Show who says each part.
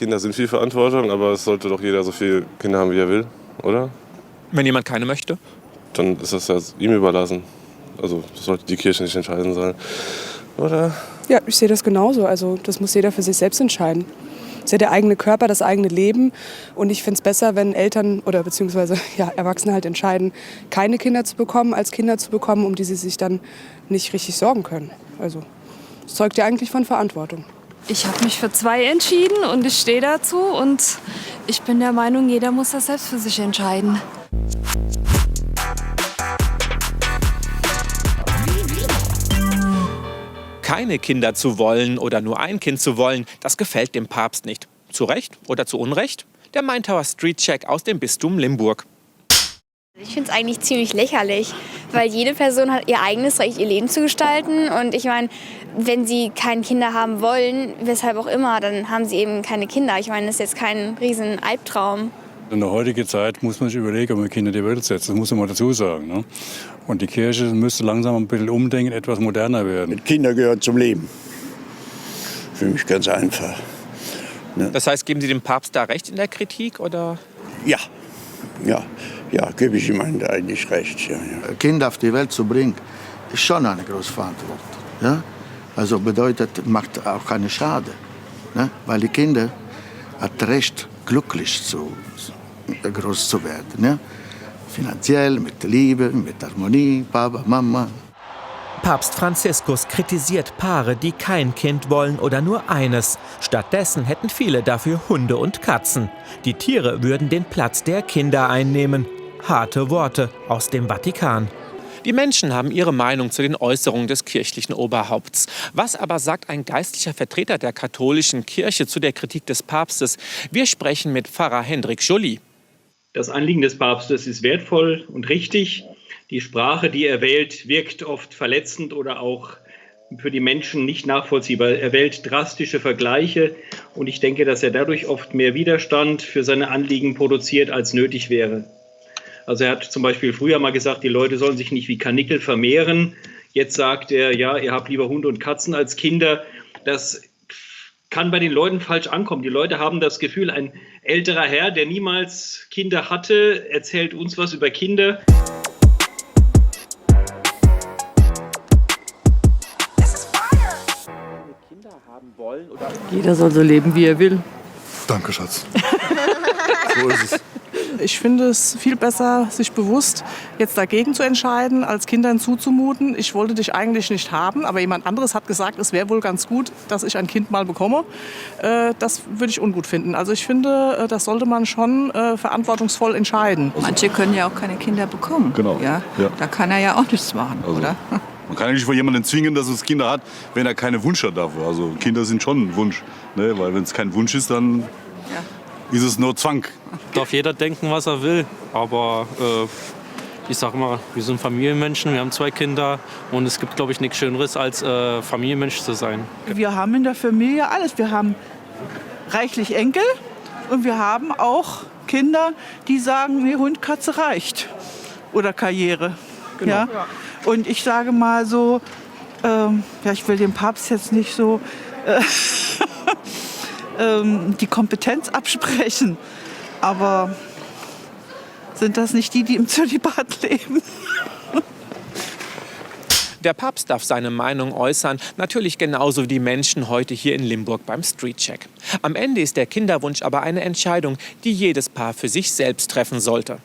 Speaker 1: Kinder sind viel Verantwortung, aber es sollte doch jeder so viele Kinder haben, wie er will, oder?
Speaker 2: Wenn jemand keine möchte?
Speaker 1: Dann ist das ja ihm überlassen. Also das sollte die Kirche nicht entscheiden sollen, oder?
Speaker 3: Ja, ich sehe das genauso. Also das muss jeder für sich selbst entscheiden. Das ist ja der eigene Körper, das eigene Leben. Und ich finde es besser, wenn Eltern oder beziehungsweise Erwachsene halt entscheiden, keine Kinder zu bekommen, als Kinder zu bekommen, um die sie sich dann nicht richtig sorgen können. Also es zeugt ja eigentlich von Verantwortung.
Speaker 4: Ich habe mich für 2 entschieden und ich stehe dazu. Und ich bin der Meinung, jeder muss das selbst für sich entscheiden.
Speaker 2: Keine Kinder zu wollen oder nur ein Kind zu wollen, das gefällt dem Papst nicht. Zu Recht oder zu Unrecht? Der Maintower Street Check aus dem Bistum Limburg.
Speaker 5: Ich finde es eigentlich ziemlich lächerlich, weil jede Person hat ihr eigenes Recht, ihr Leben zu gestalten. Und ich meine, wenn sie keine Kinder haben wollen, weshalb auch immer, dann haben sie eben keine Kinder. Ich meine, das ist jetzt kein riesen Albtraum.
Speaker 6: In der heutigen Zeit muss man sich überlegen, ob man Kinder in die Welt setzt. Das muss man mal dazu sagen. Ne? Und die Kirche müsste langsam ein bisschen umdenken, etwas moderner werden.
Speaker 7: Kinder gehören zum Leben. Für mich ganz einfach. Ne?
Speaker 2: Das heißt, geben Sie dem Papst da recht in der Kritik, oder?
Speaker 7: Ja, gebe ich ihm eigentlich recht. Ja.
Speaker 8: Kinder auf die Welt zu bringen, ist schon eine große Verantwortung. Ja? Also bedeutet, macht auch keine Schade. Ne? Weil die Kinder hat Recht, glücklich groß zu werden. Ne? Finanziell, mit Liebe, mit Harmonie, Papa, Mama.
Speaker 9: Papst Franziskus kritisiert Paare, die kein Kind wollen oder nur eines. Stattdessen hätten viele dafür Hunde und Katzen. Die Tiere würden den Platz der Kinder einnehmen. Harte Worte aus dem Vatikan.
Speaker 2: Die Menschen haben ihre Meinung zu den Äußerungen des kirchlichen Oberhaupts. Was aber sagt ein geistlicher Vertreter der katholischen Kirche zu der Kritik des Papstes? Wir sprechen mit Pfarrer Hendrik Joly.
Speaker 10: Das Anliegen des Papstes ist wertvoll und richtig. Die Sprache, die er wählt, wirkt oft verletzend oder auch für die Menschen nicht nachvollziehbar. Er wählt drastische Vergleiche und ich denke, dass er dadurch oft mehr Widerstand für seine Anliegen produziert, als nötig wäre. Also er hat zum Beispiel früher mal gesagt, die Leute sollen sich nicht wie Karnickel vermehren. Jetzt sagt er, ja, ihr habt lieber Hunde und Katzen als Kinder. Das kann bei den Leuten falsch ankommen. Die Leute haben das Gefühl, ein älterer Herr, der niemals Kinder hatte, erzählt uns was über Kinder.
Speaker 11: Jeder soll so leben, wie er will.
Speaker 12: Danke, Schatz. So ist es.
Speaker 13: Ich finde es viel besser, sich bewusst jetzt dagegen zu entscheiden, als Kindern zuzumuten. Ich wollte dich eigentlich nicht haben, aber jemand anderes hat gesagt, es wäre wohl ganz gut, dass ich ein Kind mal bekomme. Das würde ich ungut finden. Also ich finde, das sollte man schon verantwortungsvoll entscheiden.
Speaker 11: Manche können ja auch keine Kinder bekommen.
Speaker 12: Genau.
Speaker 11: Ja? Da kann er ja auch nichts machen,
Speaker 12: also,
Speaker 11: oder?
Speaker 12: Man kann ja nicht von jemandem zwingen, dass es Kinder hat, wenn er keine Wunsch hat dafür. Also Kinder sind schon ein Wunsch. Ne? Weil wenn es kein Wunsch ist, dann ist es nur Zwang.
Speaker 14: Darf jeder denken, was er will. Aber ich sag mal, wir sind Familienmenschen, wir haben 2 Kinder. Und es gibt, glaube ich, nichts Schöneres, als Familienmensch zu sein.
Speaker 13: Wir haben in der Familie alles. Wir haben reichlich Enkel und wir haben auch Kinder, die sagen, nee, Hund, Katze reicht. Oder Karriere.
Speaker 2: Genau.
Speaker 13: Ja? Und ich sage mal so, ich will dem Papst jetzt nicht so die Kompetenz absprechen. Aber sind das nicht die, die im Zölibat leben?
Speaker 2: Der Papst darf seine Meinung äußern, natürlich genauso wie die Menschen heute hier in Limburg beim Streetcheck. Am Ende ist der Kinderwunsch aber eine Entscheidung, die jedes Paar für sich selbst treffen sollte.